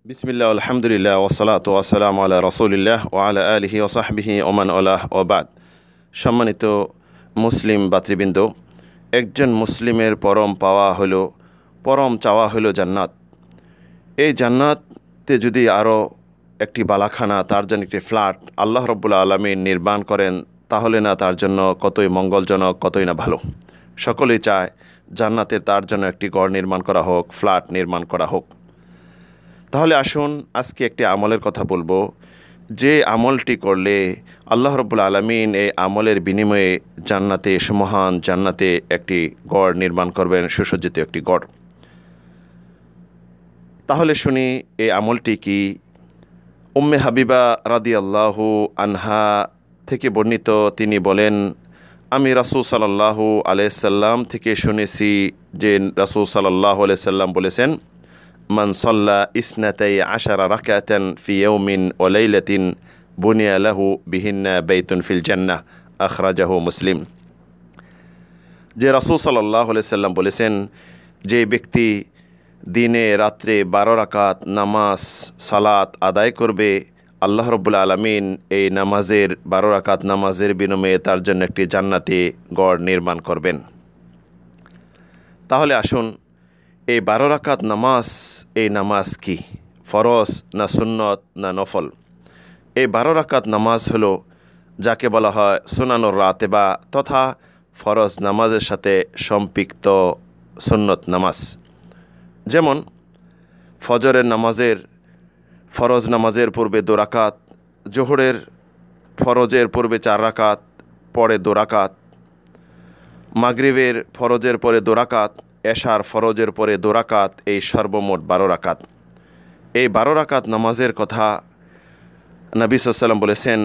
বিসমিল্লাহ আলহামদুলিল্লাহ ওয়াসসালাতু ওয়াসসালামু আলা রাসূলিল্লাহ ওয়া আলা আলিহি ওয়া সাহবিহি ওয়া মান ওয়ালাহ ওয়া বাদ। সম্মানিত মুসলিম ভাতৃবৃন্দ, একজন মুসলিমের পরম চাওয়া হলো জান্নাত। এই জান্নাতে যদি আরও একটি বালাখানা, তার জন্য একটি ফ্ল্যাট আল্লাহ রাব্বুল আলামিন নির্মাণ করেন, তাহলে না তার জন্য কতই মঙ্গলজনক, কতই না ভালো। সকলেই চায় জান্নাতে তার জন্য একটি ঘর নির্মাণ করা হোক, ফ্ল্যাট নির্মাণ করা হোক। তাহলে আসুন আজকে একটি আমলের কথা বলবো, যে আমলটি করলে আল্লাহ রাব্বুল আলামিন এই আমলের বিনিময়ে মহান জান্নাতে একটি গড় নির্মাণ করবেন, সুসজ্জিত একটি গড়। তাহলে শুনি এই আমলটি কি। উম্মে হাবিবা রাদিয়াল্লাহু আনহা থেকে বর্ণিত, তিনি বলেন, আমি রাসূল সাল্লাল্লাহু আলাইহি সাল্লাম থেকে শুনেছি যে রাসূল সাল্লাল্লাহু আলাইহি সাল্লাম বলেছেন, মান সাল্লা ইসনাতাই আশারা রাকাতান ফি ইয়াউমিন ওয়া লাইলাতিন বুনিয়া লাহু বিহিন্না বাইতুন ফিল জান্নাহ, আখরাজাহু মুসলিম। যে রাসূল সাল্লাল্লাহু আলাইহি সাল্লাম বলেছেন, যে ব্যক্তি দিনে রাত্রে 12 রাকাত নামাজ সালাত আদায় করবে, আল্লাহ রাব্বুল আলামিন এই 12 রাকাত নামাজের বিনিময়ে তার জন্য একটি জান্নাতি গড় নির্মাণ করবেন। তাহলে আসুন, এই 12 রাকাত নামাজ, এই নামাজ কি? ফরজ না সুন্নত না নফল? এই 12 রাকাত নামাজ হলো যাকে বলা হয় সুনানুর রাতেবা, তথা ফরজ নামাজের সাথে সম্পৃক্ত সুন্নত নামাজ। যেমন ফরজ নামাজের পূর্বে 2 রাকাত, জোহরের ফরজের পূর্বে 4 রাকাত, পরে 2 রাকাত, মাগরিবের ফরজের পরে 2 রাকাত, এশার ফরজের পরে 2 রাকাত, এই সর্বমোট 12 রাকাত। এই 12 রাকাত নামাজের কথা নবী সাল্লাল্লাহু আলাইহি ওয়াসাল্লাম বলেছেন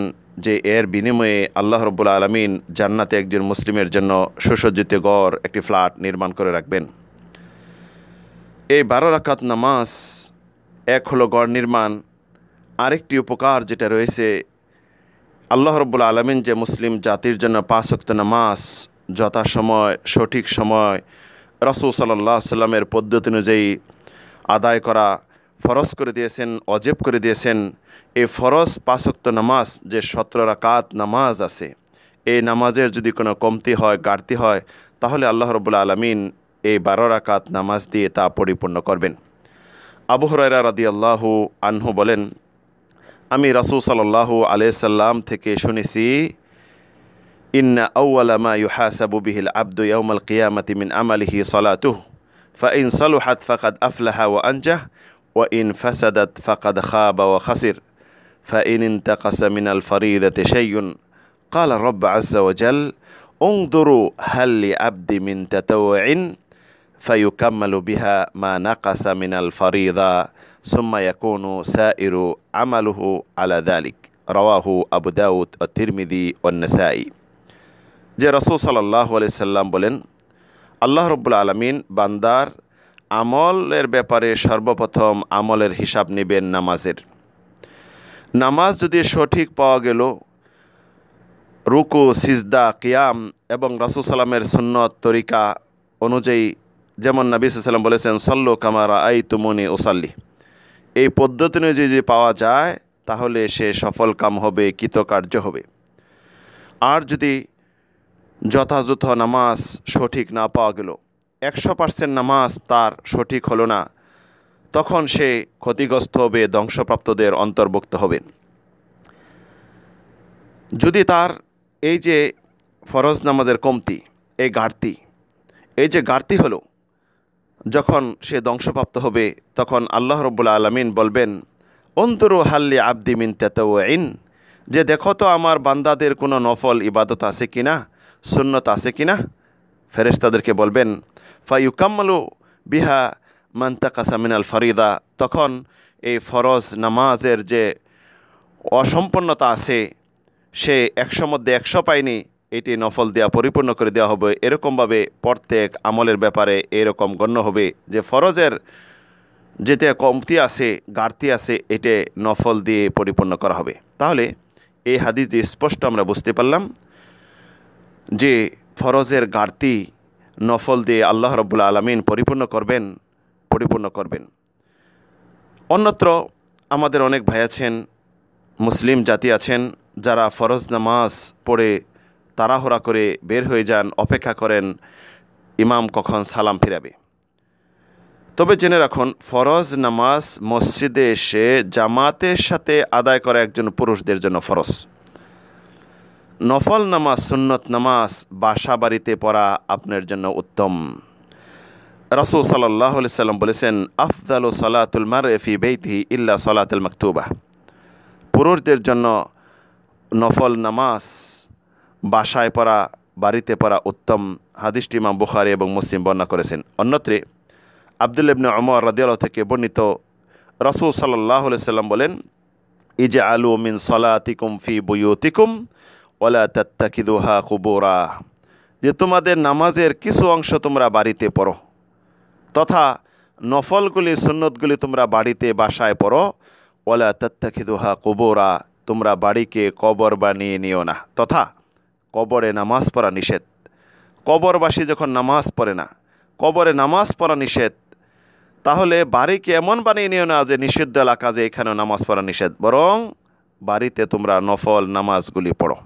যে এর বিনিময়ে আল্লাহ রাব্বুল আলামিন জান্নাতে একজন মুসলিমের জন্য সুসজ্জিত ঘর, একটি ফ্ল্যাট নির্মাণ করে রাখবেন। এই 12 রাকাত নামাজ এক হলো গড় নির্মাণ। আরেকটি উপকার যেটা রয়েছে, আল্লাহ রাব্বুল আলামিন যে মুসলিম জাতির জন্য 5 ওয়াক্ত নামাজ যথাসময় সঠিক সময় রাসূল সাল্লাল্লাহু আলাইহি সাল্লামের পদ্ধতি অনুযায়ী আদায় করা ফরজ করে দিয়েছেন, ওয়াজিব করে দিয়েছেন। এই ফরজ 5 ওয়াক্ত নামাজ যে 17 রাকাত নামাজ আছে, এই নামাজের যদি কোনো কমতি হয়, ঘাটতি হয়, তাহলে আল্লাহ রাব্বুল আলামিন এই 12 রাকাত নামাজ দিয়ে তা পরিপূর্ণ করবেন। আবু হুরায়রা রাদিয়াল্লাহু আনহু বলেন, আমি রাসূল সাল্লাল্লাহু আলাইহি সাল্লাম থেকে শুনেছি, ইন্না আউওয়ালা মা ইউহাসাবু বিহিল আবদু ইয়াউমাল কিয়ামাতি মিন আমালিহি সালাতুহু ফাইন সালুহাত ফাকাদ আফলাহা ওয়া আনজাহ ওয়া ইন ফাসাদাত ফাকাদ খাবা ওয়া খাসির ফাইন ইনতাকাসা মিনাল ফরিদাতি শাইউন ক্বালা রাব্বু আযজা ওয়া জাল উনযুরু হাল লিআবদি মিন তাতাওউইন ফায়ুকাম্মালু বিহা মা নাকাসা মিনাল ফরিদা সুম্মা ইয়াকুনু সাইরু আমালুহু আলা যালিক, রাওয়াহু আবু দাউদ ও তিরমিজি ও নাসাই। যে রাসূল সাল্লাল্লাহু আলাইহি সাল্লাম বলেন, আল্লাহ রাব্বুল আলামিন বান্দার আমলের ব্যাপারে সর্বপ্রথম আমলের হিসাব নেবেন নামাজের। নামাজ যদি সঠিক পাওয়া গেল, রুকু সিজদা কিয়াম এবং রাসূল সাল্লামের সুন্নত তরিকা অনুযায়ী, যেমন নবী সাল্লাল্লাহু আলাইহি ওয়াসাল্লাম বলেছেন, সল্লু কামা রাআইতুমুনি উসাল্লি, এই পদ্ধতি অনুযায়ী যদি পাওয়া যায়, তাহলে সে সফল কাম হবে, কৃতকার্য হবে। আর যদি যথাযথ নামাজ সঠিক না পাওয়া গেল, 100% নামাজ তার সঠিক হলো না, তখন সে ক্ষতিগ্রস্ত হবে, ধ্বংসপ্রাপ্তদের অন্তর্ভুক্ত হবে। যদি তার এই যে ফরজ নামাজের কমতি, এই যে ঘাটতি হলো, যখন সে ধ্বংসপ্রাপ্ত হবে, তখন আল্লাহ রাব্বুল আলামিন বলবেন, উনযুরু হাল লিআবদি মিন তাতাওউইন, যে দেখো তো আমার বান্দাদের কোনো নফল ইবাদত আছে কিনা, সুন্নত আছে কিনা। ফেরেশতাদেরকে বলবেন, ফায়ুকাম্মালু বিহা মান তাকাসা মিনাল ফরিদা, তখন এই ফরজ নামাজের যে অসম্পন্নতা আছে, সে 100 মধ্যে 100 পায়নি, এটি নফল দেওয়া পরিপূর্ণ করে দেওয়া হবে। এরকমভাবে প্রত্যেক আমলের ব্যাপারে এরকম গণ্য হবে যে ফরজের যেতে কমতি আছে, ঘাটতি আছে, এটি নফল দিয়ে পরিপূর্ণ করা হবে। তাহলে এই হাদিস দিয়ে স্পষ্ট আমরা বুঝতে পারলাম যে ফরজের ঘাটতি নফল দিয়ে আল্লাহ রাব্বুল আলামিন পরিপূর্ণ করবেন। অন্যত্র আমাদের অনেক ভাই আছেন, মুসলিম জাতি আছেন, যারা ফরজ নামাজ পড়ে তাড়াহুড়া করে বের হয়ে যান, অপেক্ষা করেন ইমাম কখন সালাম ফিরাবে। তবে জেনে রাখুন, ফরজ নামাজ মসজিদে এসে জামাতের সাথে আদায় করা একজন পুরুষদের জন্য ফরজ। নফল নামাজ, সুন্নত নামাজ বাসা বাড়িতে পড়া আপনার জন্য উত্তম। রাসূল সাল্লাল্লাহু আলাইহি সাল্লাম বলেছেন, আফদালু সালাতুল মারই ফি বাইতিহি ইল্লা সালাতুল মাকতুবা। পুরুষদের জন্য নফল নামাজ বাসায় পড়া, বাড়িতে পড়া উত্তম। হাদিসটি ইমাম বুখারী এবং মুসলিম বর্ণনা করেছেন। অন্যত্রে আব্দুল্লাহ ইবনে উমর রাদিয়াল্লাহু থেকে বর্ণিত, রাসূল সাল্লাল্লাহু আলাইহি সাল্লাম বলেন, ইজআলু মিন সালাতিকুম ফি বুয়ুতিকুম ওয়ালা তাত্তাকিদুহা কুবুরা। যে তোমাদের নামাজের কিছু অংশ তোমরা বাড়িতে পড়ো, তথা নফলগুলি, সুন্নতগুলি তোমরা বাড়িতে বাসায় পড়ো। ওয়ালা তাত্তাকিদুহা কুবুরা, তোমরা বাড়িকে কবর বানিয়ে নিও না, তথা কবরে নামাজ পড়া নিষেধ। কবরবাসী যখন নামাজ পড়ে না, কবরে নামাজ পড়া নিষেধ, তাহলে বাড়িকে এমন বানিয়ে নিও না যে নিষিদ্ধ এলাকা, যে এখানেও নামাজ পড়া নিষেধ, বরং বাড়িতে তোমরা নফল নামাজগুলি পড়ো।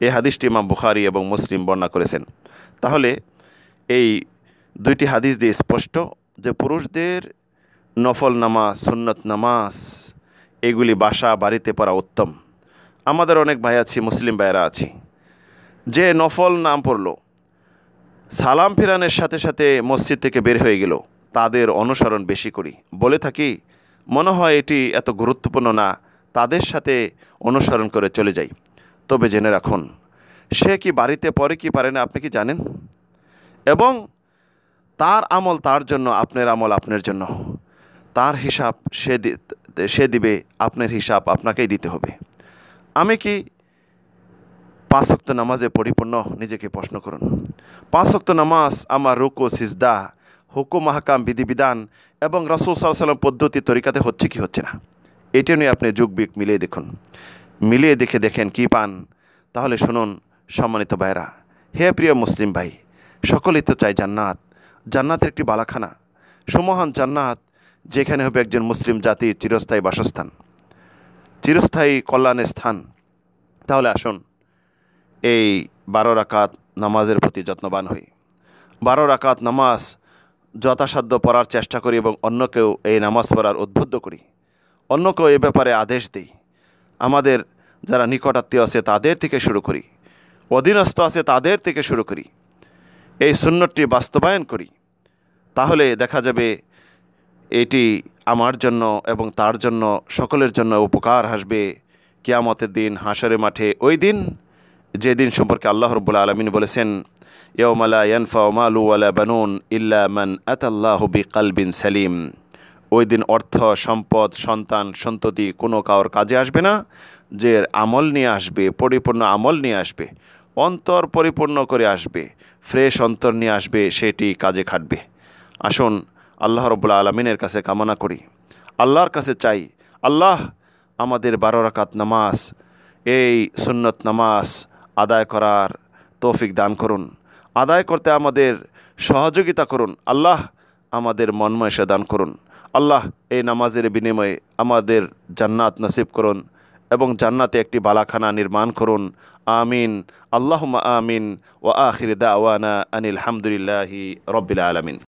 এই হাদিসটি ইমাম বুখারী এবং মুসলিম বর্ণনা করেছেন। তাহলে এই দুইটি হাদিস দিয়ে স্পষ্ট যে পুরুষদের নফল নামাজ, সুন্নত নামাজ এগুলি বাসা বাড়িতে পড়া উত্তম। আমাদের অনেক ভাই আছি, মুসলিম ভাইয়েরা আছি, যে নফল নাম পড়লো, সালাম ফিরানের সাথে সাথে মসজিদ থেকে বের হয়ে গেল, তাদের অনুসরণ বেশি করি। বলে থাকি, মনে হয় এটি এত গুরুত্বপূর্ণ না, তাদের সাথে অনুসরণ করে চলে যাই। তবে জেনে রাখুন, সে কি বাড়িতে পড়ে কি পারে না আপনি কি জানেন? এবং তার আমল তার জন্য, আপনার আমল আপনার জন্য। তার হিসাব সে দিবে, আপনার হিসাব আপনাকেই দিতে হবে। আমি কি 5 ওয়াক্ত নামাজে পরিপূর্ণ? নিজেকে প্রশ্ন করুন। 5 ওয়াক্ত নামাজ আমার রুকু, সিজদা, হুকুম, আহকাম, বিধিবিধান এবং রাসূল সাল্লাল্লাহু আলাইহি ওয়াসাল্লাম পদ্ধতি তরিকাতে হচ্ছে কি হচ্ছে না, এটা নিয়ে আপনি যুগবিক মিলিয়ে দেখুন। মিলিয়ে দেখেন কি পান। তাহলে শুনুন সম্মানিত ভাইরা, হে প্রিয় মুসলিম ভাই, সকলেই তো চাই জান্নাত, জান্নাতের একটি বালাখানা, সুমহান জান্নাত, যেখানে হবে একজন মুসলিম জাতির চিরস্থায়ী বাসস্থান, চিরস্থায়ী কল্যাণের স্থান। তাহলে আসুন এই 12 রাকাত নামাজের প্রতি যত্নবান হই। 12 রাকাত নামাজ যথাসাধ্য পড়ার চেষ্টা করি এবং অন্যকেও এই নামাজ পড়ার উদ্বুদ্ধ করি, অন্যকেও এ ব্যাপারে আদেশ দিই। আমাদের যারা নিকটাত্মীয় আছে তাদের থেকে শুরু করি, অধীনস্থ আছে তাদের থেকে শুরু করি, এই সুন্নতটি বাস্তবায়ন করি। তাহলে দেখা যাবে এটি আমার জন্য এবং তার জন্য, সকলের জন্য উপকার আসবে কিয়ামতের দিন, হাশরের মাঠে। ওই দিন, যেদিন সম্পর্কে আল্লাহ রাব্বুল আলামিন বলেছেন, ইয়াওমা লা ইয়ানফাউ মালু ওয়ালা বানুন ইল্লা মান আতাল্লাহু বিকলবিন সালিম। ওই দিন অর্থ, সম্পদ, সন্তান, সন্ততি কোনো কারোর কাজে আসবে না, যে আমল নিয়ে আসবে, পরিপূর্ণ আমল নিয়ে আসবে, অন্তর পরিপূর্ণ করে আসবে, ফ্রেশ অন্তর নিয়ে আসবে, সেটি কাজে খাটবে। আসুন আল্লাহ রাব্বুল আলামিনের কাছে কামনা করি, আল্লাহর কাছে চাই, আল্লাহ আমাদের 12 রাকাত নামাজ, এই সুন্নত নামাজ আদায় করার তৌফিক দান করুন, আদায় করতে আমাদের সহযোগিতা করুন। আল্লাহ আমাদের মনময়সা দান করুন। আল্লাহ এই নামাজের বিনিময়ে আমাদের জান্নাত নসিব করুন এবং জান্নাতে একটি বালাখানা নির্মাণ করুন। আমিন, আল্লাহুম্মা আমিন। ওয়া আখির দাওয়ানা আনিল হামদুলিল্লাহি রাব্বিল আলামিন।